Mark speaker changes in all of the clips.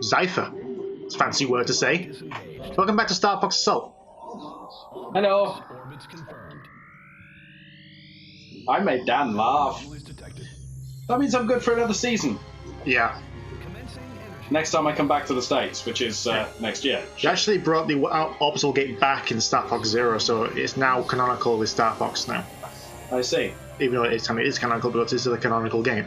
Speaker 1: Zypher. It's a fancy word to say. Welcome back to Star Fox Assault.
Speaker 2: Hello. I made Dan laugh. That means I'm good for another season.
Speaker 1: Yeah.
Speaker 2: Next time I come back to the States, which is next year.
Speaker 1: They actually brought the Orbital Gate back in Star Fox Zero, so it's now canonical with Star Fox now.
Speaker 2: I see.
Speaker 1: Even though it is canonical, but it's a canonical game.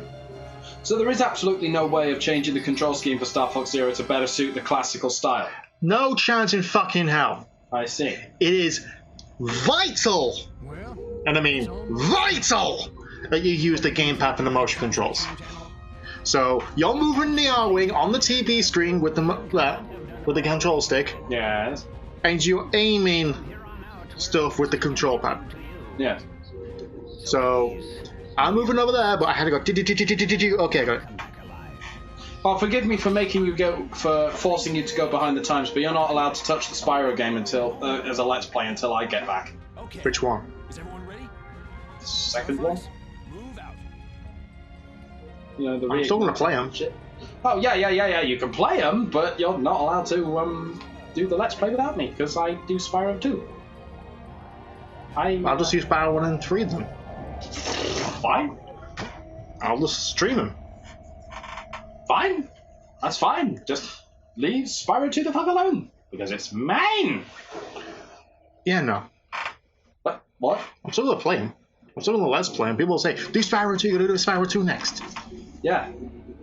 Speaker 2: So there is absolutely no way of changing the control scheme for Star Fox Zero to better suit the classical style?
Speaker 1: No chance in fucking hell.
Speaker 2: I see.
Speaker 1: It is vital, and I mean vital, that you use the gamepad and the motion controls. So you're moving the R-Wing on the TV screen with the control stick.
Speaker 2: Yes.
Speaker 1: And you're aiming stuff with the control pad.
Speaker 2: Yes.
Speaker 1: So I'm moving over there, but I had to go. Okay, I got it.
Speaker 2: Oh, forgive me for forcing you to go behind the times, but you're not allowed to touch the Spyro game until as a Let's Play until I get back.
Speaker 1: Which one?
Speaker 3: Is everyone ready?
Speaker 2: The second one.
Speaker 3: Move out.
Speaker 2: You know,
Speaker 1: I'm still gonna play them.
Speaker 2: Oh yeah. You can play them, but you're not allowed to do the Let's Play without me because I do Spyro 2.
Speaker 1: I'll just use Spyro 1 and 3 then.
Speaker 2: Fine.
Speaker 1: I'll just stream them.
Speaker 2: Fine. That's fine. Just leave Spyro 2 the fuck alone because it's mine.
Speaker 1: Yeah, no.
Speaker 2: What?
Speaker 1: I'm still gonna play them. I'm still gonna Let's Play them. People will say, "Do Spyro 2. You're gonna do Spyro 2 next."
Speaker 2: Yeah,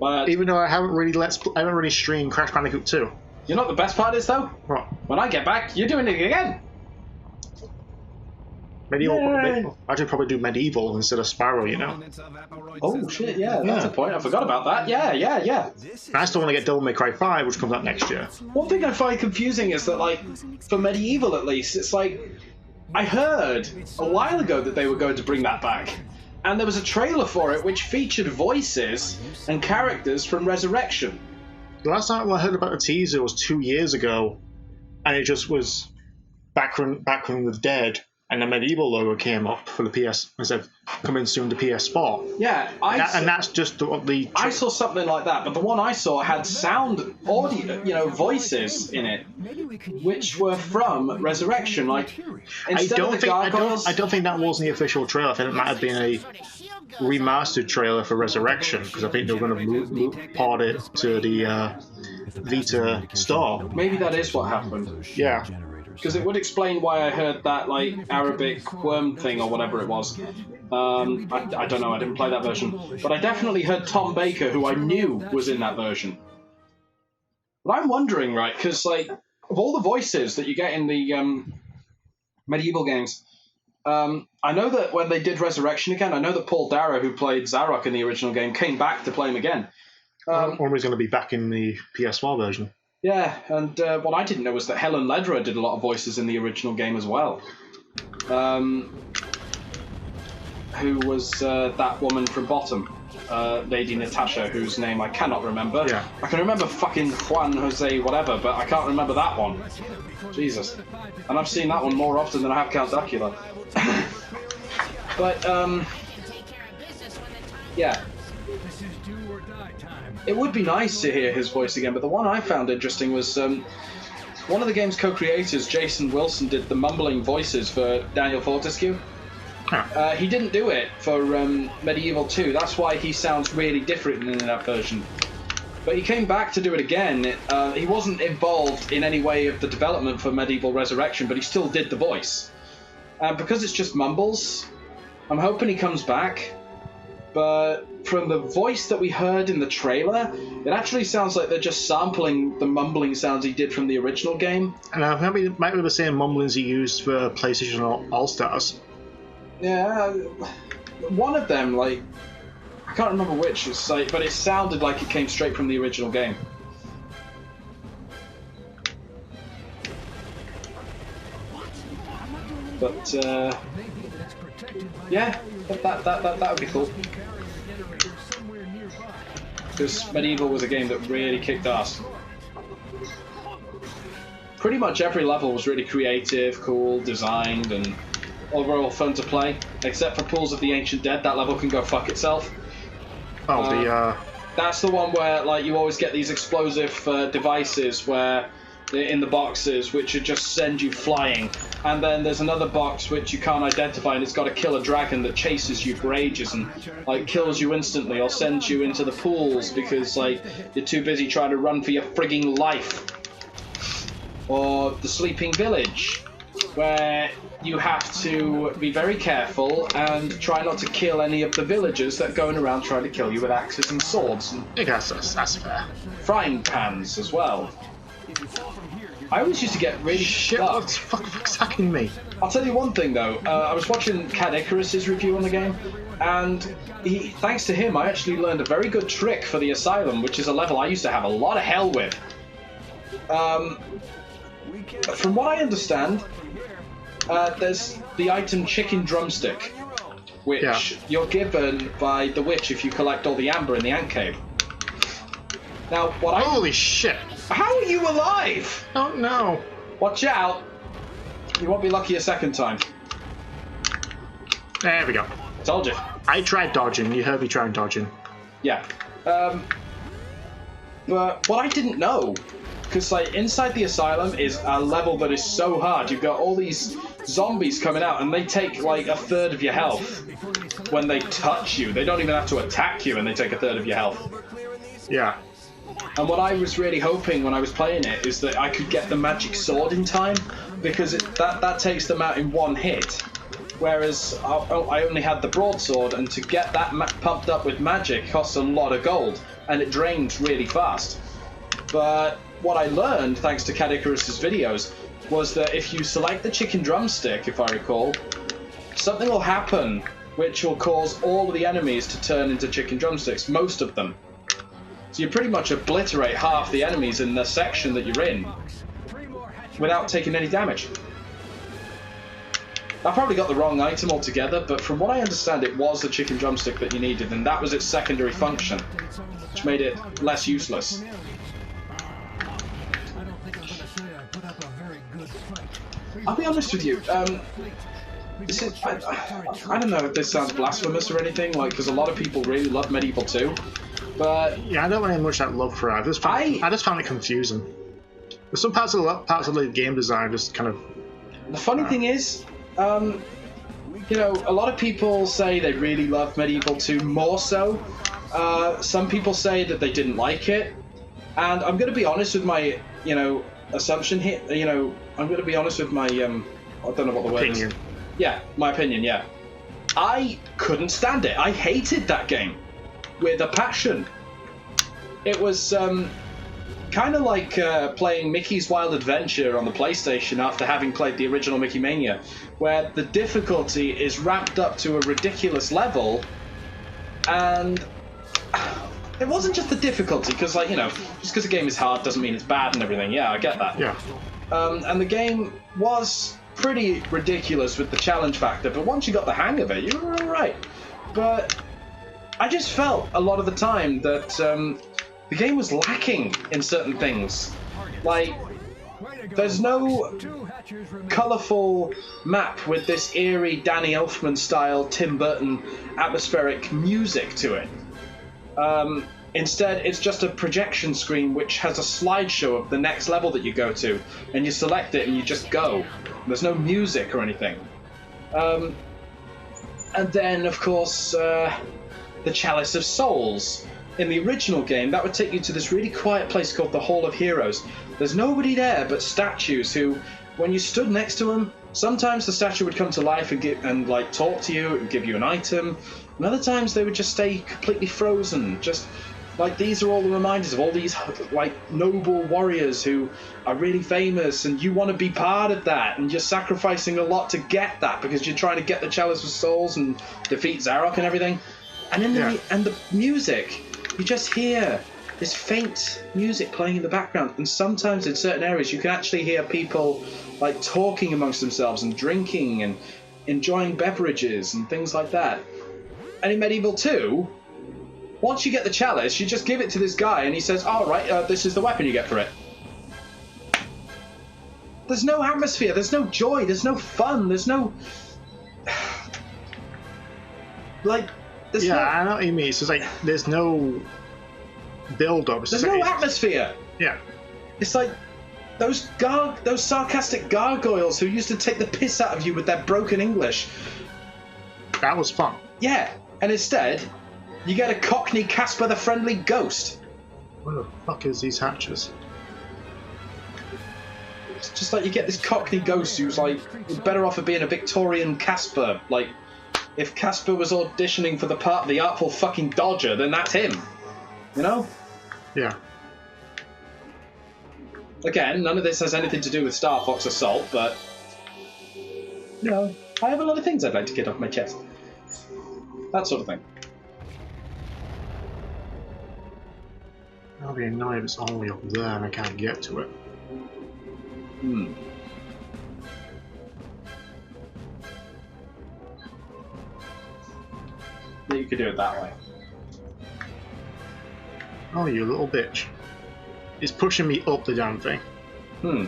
Speaker 2: but
Speaker 1: even though I haven't really streamed Crash Bandicoot 2.
Speaker 2: You know what the best part is though?
Speaker 1: What?
Speaker 2: When I get back, you're doing it again.
Speaker 1: Medieval. I should probably do Medieval instead of Spyro, you know.
Speaker 2: Oh shit! Yeah, that's a point. I forgot about that. Yeah.
Speaker 1: And I still want to get Devil May Cry 5, which comes out next year.
Speaker 2: One thing I find confusing is that, like, for Medieval at least, it's like I heard a while ago that they were going to bring that back, and there was a trailer for it which featured voices and characters from Resurrection.
Speaker 1: The last time I heard about the teaser was 2 years ago, and it just was back from the dead. And the Medieval logo came up for the PS. It said, "Coming soon to PS4."
Speaker 2: Yeah,
Speaker 1: and that's just the.
Speaker 2: I saw something like that, but the one I saw had sound, audio, voices in it, which were from Resurrection. Like,
Speaker 1: I don't think that was the official trailer. I think it might have been a remastered trailer for Resurrection because I think they were going to port it to the Vita store.
Speaker 2: Maybe that is what happened.
Speaker 1: Yeah.
Speaker 2: Because it would explain why I heard that, like, Arabic worm thing or whatever it was. I don't know, I didn't play that version. But I definitely heard Tom Baker, who I knew was in that version. But I'm wondering, right, because, like, of all the voices that you get in the Medieval games, I know that when they did Resurrection again, I know that Paul Dara, who played Zarok in the original game, came back to play him again.
Speaker 1: Or he's going to be back in the PS4 version.
Speaker 2: Yeah, and what I didn't know was that Helen Lederer did a lot of voices in the original game as well. Who was that woman from Bottom? Lady Natasha, whose name I cannot remember.
Speaker 1: Yeah.
Speaker 2: I can remember fucking Juan Jose whatever, but I can't remember that one. Jesus. And I've seen that one more often than I have Count Dracula. But, yeah. It would be nice to hear his voice again, but the one I found interesting was one of the game's co-creators, Jason Wilson, did the mumbling voices for Daniel Fortescue.
Speaker 1: Huh.
Speaker 2: He didn't do it for Medieval 2. That's why he sounds really different in that version. But he came back to do it again. He wasn't involved in any way of the development for Medieval Resurrection, but he still did the voice. Because it's just mumbles, I'm hoping he comes back. But from the voice that we heard in the trailer, it actually sounds like they're just sampling the mumbling sounds he did from the original game.
Speaker 1: And I think it might be the same mumblings he used for PlayStation All-Stars.
Speaker 2: Yeah, one of them, like, I can't remember which, but it sounded like it came straight from the original game. But, yeah, that would be cool. Because Medieval was a game that really kicked ass. Pretty much every level was really creative, cool, designed, and overall fun to play. Except for Pools of the Ancient Dead, that level can go fuck itself.
Speaker 1: Oh,
Speaker 2: That's the one where like you always get these explosive devices where in the boxes which just send you flying, and then there's another box which you can't identify, and it's got to kill a dragon that chases you for ages and like kills you instantly or sends you into the pools because like you're too busy trying to run for your frigging life. Or the Sleeping Village, where you have to be very careful and try not to kill any of the villagers that are going around trying to kill you with axes and swords. And
Speaker 1: I guess that's fair.
Speaker 2: frying pans as well. I always used to get really
Speaker 1: Shit,
Speaker 2: stuck.
Speaker 1: what's fuck's hacking me?
Speaker 2: I'll tell you one thing though, I was watching Cad Icarus's review on the game, and thanks to him I actually learned a very good trick for the Asylum, which is a level I used to have a lot of hell with. From what I understand, there's the item Chicken Drumstick, which you're given by the witch if you collect all the amber in the ant cave. Now,
Speaker 1: Holy shit!
Speaker 2: How are you alive?
Speaker 1: Oh no!
Speaker 2: Watch out! You won't be lucky a second time.
Speaker 1: There we go.
Speaker 2: Told you.
Speaker 1: I tried dodging. You heard me trying dodging.
Speaker 2: Yeah. But what I didn't know, because like inside the Asylum is a level that is so hard. You've got all these zombies coming out, and they take like a third of your health when they touch you. They don't even have to attack you, and they take a third of your health.
Speaker 1: Yeah.
Speaker 2: And what I was really hoping when I was playing it is that I could get the magic sword in time, because that takes them out in one hit. Whereas I only had the broadsword, and to get that pumped up with magic costs a lot of gold, and it drains really fast. But what I learned, thanks to Cad Icarus's videos, was that if you select the chicken drumstick, if I recall, something will happen which will cause all of the enemies to turn into chicken drumsticks, most of them. So you pretty much obliterate half the enemies in the section that you're in without taking any damage. I probably got the wrong item altogether, but from what I understand it was the chicken drumstick that you needed, and that was its secondary function, which made it less useless. I'll be honest with you, I don't know if this sounds blasphemous or anything, like, because a lot of people really love Medieval 2, but...
Speaker 1: Yeah, I don't really have much that love for it. I just found it confusing. There's some parts of the game design just kind of...
Speaker 2: The funny thing is, you know, a lot of people say they really love Medieval 2 more so. Some people say that they didn't like it, and I'm going to be honest with my, you know, assumption here. You know, I'm going to be honest with my, I don't know what the word is. Yeah, my opinion, yeah. I couldn't stand it. I hated that game with a passion. It was kind of like playing Mickey's Wild Adventure on the PlayStation after having played the original Mickey Mania, where the difficulty is ramped up to a ridiculous level, and it wasn't just the difficulty, because, like, you know, just because a game is hard doesn't mean it's bad and everything. Yeah, I get that.
Speaker 1: Yeah.
Speaker 2: And the game was pretty ridiculous with the challenge factor, but once you got the hang of it, you were alright. But I just felt a lot of the time that the game was lacking in certain things. Like, there's no colourful map with this eerie Danny Elfman style Tim Burton atmospheric music to it. Instead, it's just a projection screen which has a slideshow of the next level that you go to, and you select it and you just go. There's no music or anything. And then, of course, the Chalice of Souls. In the original game, that would take you to this really quiet place called the Hall of Heroes. There's nobody there but statues who, when you stood next to them, sometimes the statue would come to life and like talk to you and give you an item, and other times they would just stay completely frozen. Just like, these are all the reminders of all these like noble warriors who are really famous, and you want to be part of that, and you're sacrificing a lot to get that because you're trying to get the Chalice of Souls and defeat Zarok and everything. And in the music, you just hear this faint music playing in the background, and sometimes in certain areas you can actually hear people like talking amongst themselves and drinking and enjoying beverages and things like that. And in Medieval 2, once you get the chalice, you just give it to this guy and he says, "All right, this is the weapon you get for it." There's no atmosphere, there's no joy, there's no fun, there's no... like...
Speaker 1: I know what you mean. So it's like, there's no build-up.
Speaker 2: There's no atmosphere.
Speaker 1: Yeah.
Speaker 2: It's like those sarcastic gargoyles who used to take the piss out of you with their broken English.
Speaker 1: That was fun.
Speaker 2: Yeah, and instead, you get a Cockney Casper the Friendly Ghost.
Speaker 1: What the fuck is these hatches?
Speaker 2: It's just like you get this Cockney Ghost who's like better off of being a Victorian Casper. Like, if Casper was auditioning for the part of the Artful fucking Dodger, then that's him. You know?
Speaker 1: Yeah.
Speaker 2: Again, none of this has anything to do with Star Fox Assault, but you know, I have a lot of things I'd like to get off my chest. That sort of thing.
Speaker 1: I'll be annoyed if it's all the way up there and I can't get to it.
Speaker 2: Hmm. You could do it that way.
Speaker 1: Oh, you little bitch. It's pushing me up the damn thing.
Speaker 2: Hmm.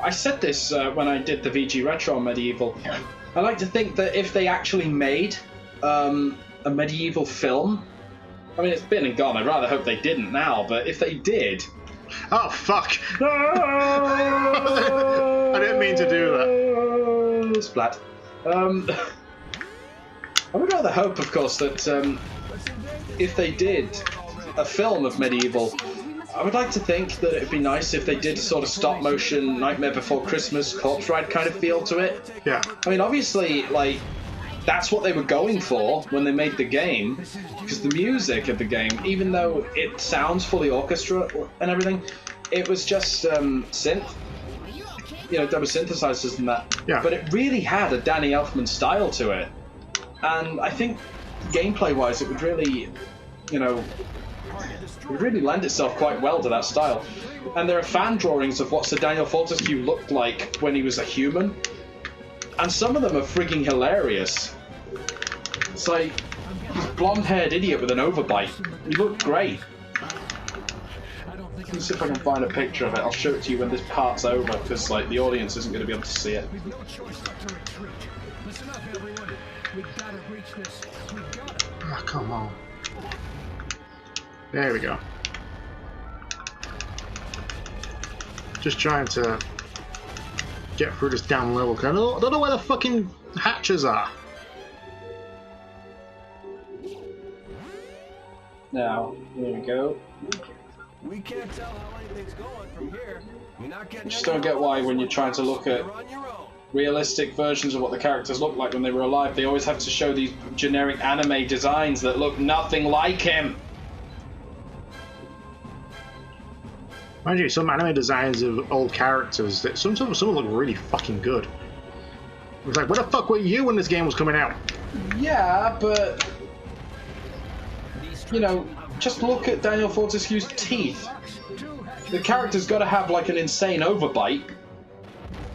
Speaker 2: I said this when I did the VG Retro on Medieval. I like to think that if they actually made a medieval film, I mean, it's been and gone. I'd rather hope they didn't now, but if they did...
Speaker 1: Oh, fuck! I didn't mean to do that.
Speaker 2: Splat. I would rather hope, of course, that if they did a film of Medieval, I would like to think that it'd be nice if they did a sort of stop-motion Nightmare Before Christmas corpse ride kind of feel to it.
Speaker 1: Yeah.
Speaker 2: I mean, obviously, like, that's what they were going for when they made the game, because the music of the game, even though it sounds fully orchestra and everything, it was just synth. You know, there were synthesizers and that.
Speaker 1: Yeah.
Speaker 2: But it really had a Danny Elfman style to it. And I think gameplay-wise, it would really, you know, it would really lend itself quite well to that style. And there are fan drawings of what Sir Daniel Fortescue looked like when he was a human. And some of them are frigging hilarious. It's like this blonde-haired idiot with an overbite. He looked great. Let me see if I can find a picture of it. I'll show it to you when this part's over, because like the audience isn't going to be able to see it.
Speaker 1: Oh, come on. There we go. Just trying to get through this damn level, because I don't know where the fucking hatches are.
Speaker 2: Now, here we go.
Speaker 3: We can't tell how anything's going from here. You're not getting.
Speaker 2: I just don't get why when you're trying to look at realistic versions of what the characters look like when they were alive, they always have to show these generic anime designs that look nothing like him.
Speaker 1: Mind you, some anime designs of old characters, that some look really fucking good. It's like, where the fuck were you when this game was coming out?
Speaker 2: Yeah, but you know, just look at Daniel Fortescue's teeth. The character's got to have like an insane overbite,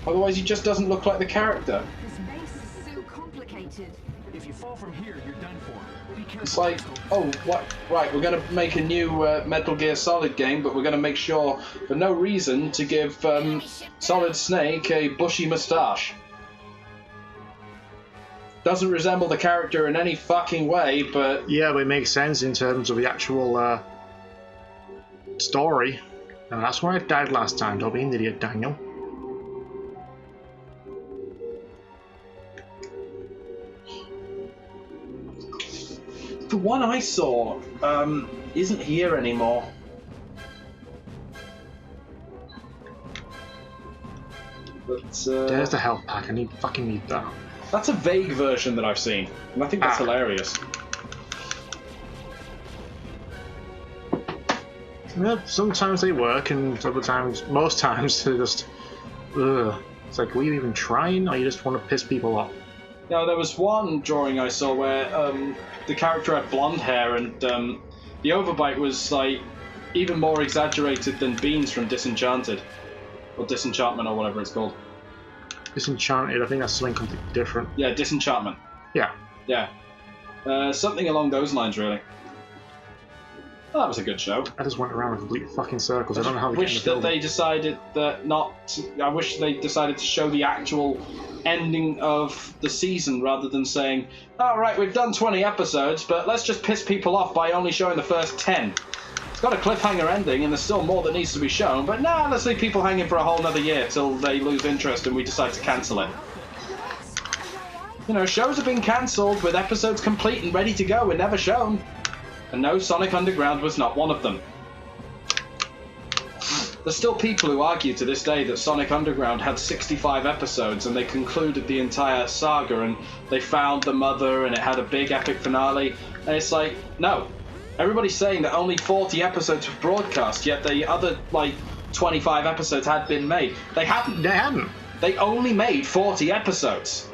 Speaker 2: otherwise he just doesn't look like the character.
Speaker 4: This base is so complicated.
Speaker 3: If you fall from here, you're done for. Be careful.
Speaker 2: It's like, oh, what? Right, we're going to make a new Metal Gear Solid game, but we're going to make sure, for no reason, to give Solid Snake a bushy moustache. Doesn't resemble the character in any fucking way, but...
Speaker 1: Yeah, but it makes sense in terms of the actual story. And that's why I died last time. Don't be an idiot, Daniel.
Speaker 2: The one I saw isn't here anymore. But
Speaker 1: There's the health pack. I fucking need that.
Speaker 2: that's a vague version that I've seen, and I think that's hilarious.
Speaker 1: Yeah, sometimes they work, and other times, most times, they're just... Ugh. It's like, were you even trying, or you just want to piss people off?
Speaker 2: Now, there was one drawing I saw where the character had blonde hair, and the overbite was like even more exaggerated than Beans from Disenchanted, or Disenchantment, or whatever it's called.
Speaker 1: Disenchanted, I think that's something completely different.
Speaker 2: Yeah, Disenchantment.
Speaker 1: Yeah.
Speaker 2: Yeah, something along those lines, really. Well, that was a good show.
Speaker 1: I just went around in complete fucking circles. I don't know how they get in
Speaker 2: wish
Speaker 1: the
Speaker 2: that they decided that I wish they decided to show the actual ending of the season rather than saying, "All right, we've done 20 episodes, but let's just piss people off by only showing the first 10." It's got a cliffhanger ending, and there's still more that needs to be shown. But nah, let's leave people hanging for a whole another year till they lose interest and we decide to cancel it. You know, shows have been cancelled with episodes complete and ready to go and never shown. And no, Sonic Underground was not one of them. There's still people who argue to this day that Sonic Underground had 65 episodes and they concluded the entire saga and they found the mother and it had a big epic finale. And it's like, no. Everybody's saying that only 40 episodes were broadcast, yet the other, 25 episodes had been made. They hadn't.
Speaker 1: They hadn't.
Speaker 2: They only made 40 episodes.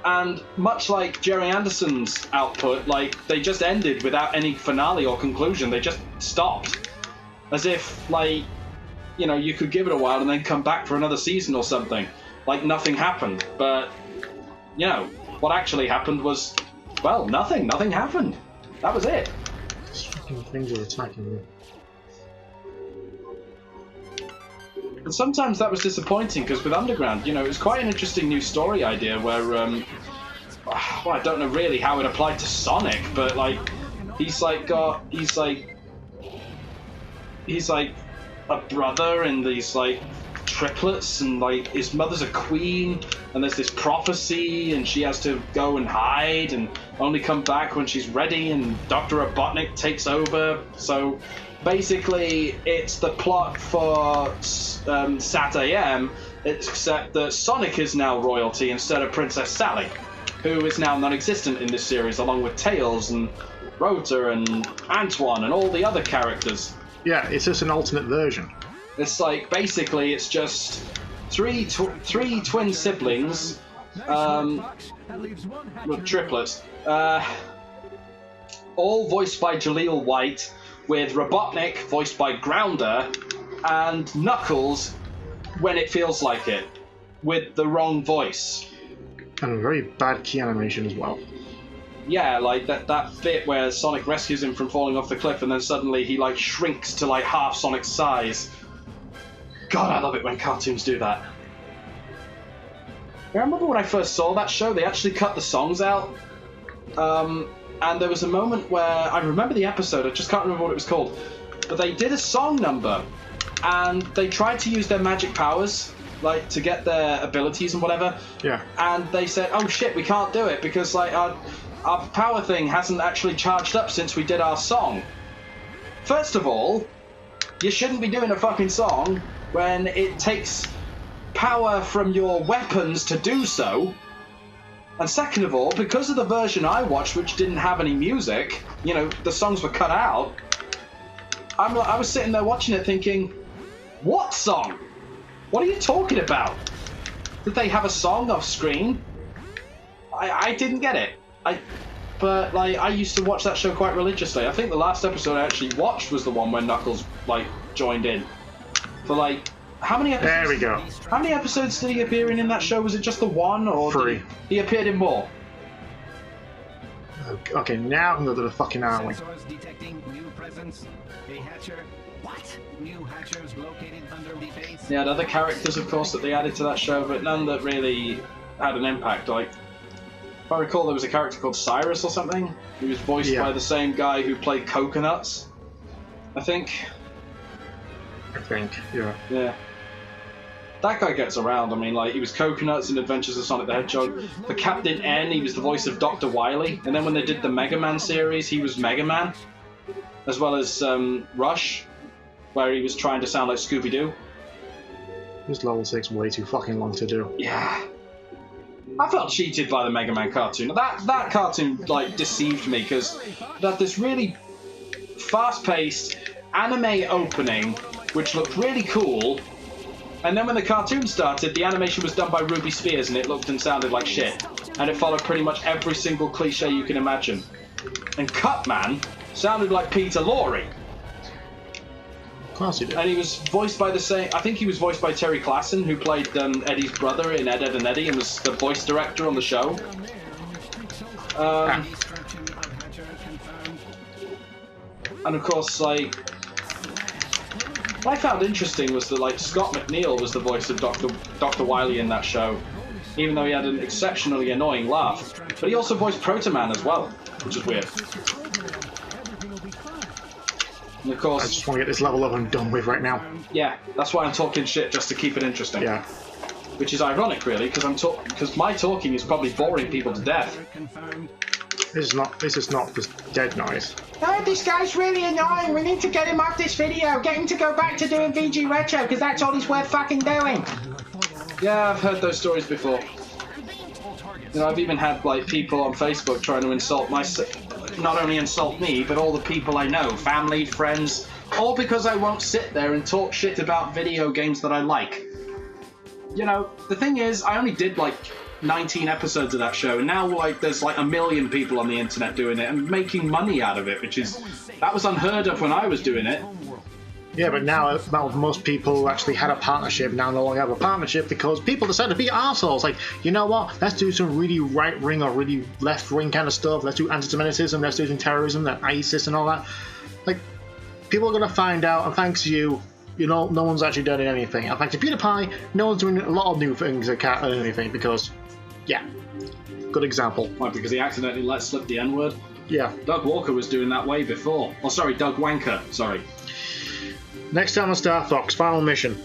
Speaker 2: And much like Jerry Anderson's output, they just ended without any finale or conclusion. They just stopped. As if, you could give it a while and then come back for another season or something. Like nothing happened. But, what actually happened was, well, nothing. Nothing happened. That was it.
Speaker 1: Fucking things are attacking me.
Speaker 2: And sometimes that was disappointing, because with Underground, it was quite an interesting new story idea where, well, I don't know really how it applied to Sonic, but, he's a brother and these, triplets, and, his mother's a queen, and there's this prophecy, and she has to go and hide and only come back when she's ready, and Dr. Robotnik takes over, so... Basically, it's the plot for Sat AM, except that Sonic is now royalty instead of Princess Sally, who is now non-existent in this series, along with Tails and Rota and Antoine and all the other characters.
Speaker 1: Yeah, it's just an alternate version.
Speaker 2: It's basically, it's just three twin siblings, with triplets, all voiced by Jaleel White, with Robotnik, voiced by Grounder, and Knuckles, when it feels like it, with the wrong voice.
Speaker 1: And a very bad key animation as well.
Speaker 2: Yeah, that bit where Sonic rescues him from falling off the cliff and then suddenly he, shrinks to, half Sonic's size. God, I love it when cartoons do that. I remember when I first saw that show, they actually cut the songs out. And there was a moment where, I remember the episode, I just can't remember what it was called, but they did a song number, and they tried to use their magic powers, to get their abilities and whatever.
Speaker 1: Yeah.
Speaker 2: And they said, oh shit, we can't do it, because, our power thing hasn't actually charged up since we did our song. First of all, you shouldn't be doing a fucking song when it takes power from your weapons to do so. And second of all, because of the version I watched, which didn't have any music, the songs were cut out, I was sitting there watching it thinking, what song? What are you talking about? Did they have a song off screen? I didn't get it. But I used to watch that show quite religiously. I think the last episode I actually watched was the one where Knuckles, joined in. For, how many episodes?
Speaker 1: There we go.
Speaker 2: How many episodes did he appear in that show? Was it just the one, or
Speaker 1: 3?
Speaker 2: He appeared in more?
Speaker 1: Okay, now I can go to the fucking alley.
Speaker 3: Sensors detecting new presence. A hatcher. What? New hatchers located under the base.
Speaker 2: Yeah, the other characters, of course, that they added to that show, but none that really had an impact. If I recall, there was a character called Cyrus or something. He was voiced by the same guy who played Coconuts, I think.
Speaker 1: Yeah.
Speaker 2: Yeah. That guy gets around. I mean, he was Coconuts in Adventures of Sonic the Hedgehog. For Captain N, he was the voice of Dr. Wily. And then when they did the Mega Man series, he was Mega Man. As well as Rush, where he was trying to sound like Scooby-Doo.
Speaker 1: This level takes way too fucking long to do.
Speaker 2: Yeah. I felt cheated by the Mega Man cartoon. That cartoon, deceived me, because it had this really fast-paced anime opening, which looked really cool. And then when the cartoon started, the animation was done by Ruby Spears, and it looked and sounded like shit. And it followed pretty much every single cliche you can imagine. And Cutman sounded like Peter Lorre.
Speaker 1: Of course he did.
Speaker 2: And he was voiced by the same... I think he was voiced by Terry Klassen, who played Eddie's brother in Ed, Edd and Eddy, and was the voice director on the show. And of course, like, what I found interesting was that, like, Scott McNeil was the voice of Dr. Wily in that show, even though he had an exceptionally annoying laugh. But he also voiced Proto Man as well, which is weird. And of course,
Speaker 1: I just want to get this level up and done with right now.
Speaker 2: yeah, that's why I'm talking shit, just to keep it interesting.
Speaker 1: Yeah.
Speaker 2: Which is ironic, really, because my talking is probably boring people to death.
Speaker 1: This is not just dead noise.
Speaker 5: Oh, this guy's really annoying. We need to get him off this video. Get him to go back to doing VG Retro, because that's all he's worth fucking doing.
Speaker 2: Yeah, I've heard those stories before. You know, I've even had, like, people on Facebook trying to insult not only insult me, but all the people I know, family, friends, all because I won't sit there and talk shit about video games that I like. You know, the thing is, I only did, like, 19 episodes of that show, and now, like, there's, like, 1 million people on the internet doing it and making money out of it, that was unheard of when I was doing it.
Speaker 1: Yeah, but now most people who actually had a partnership now no longer have a partnership because people decide to be arseholes. Like, you know what? Let's do some really right-wing or really left-wing kind of stuff. Let's do anti-Semitism, let's do some terrorism, and ISIS and all that. Like, people are going to find out, and thanks to you, you know, no one's actually done anything. And thanks to PewDiePie, no one's doing a lot of new things that can't do anything because, yeah, good example.
Speaker 2: Why, because he accidentally let slip the N-word?
Speaker 1: Yeah.
Speaker 2: Doug Walker was doing that way before. Oh, sorry, Doug Wanker, sorry.
Speaker 1: Next time on Star Fox, final mission.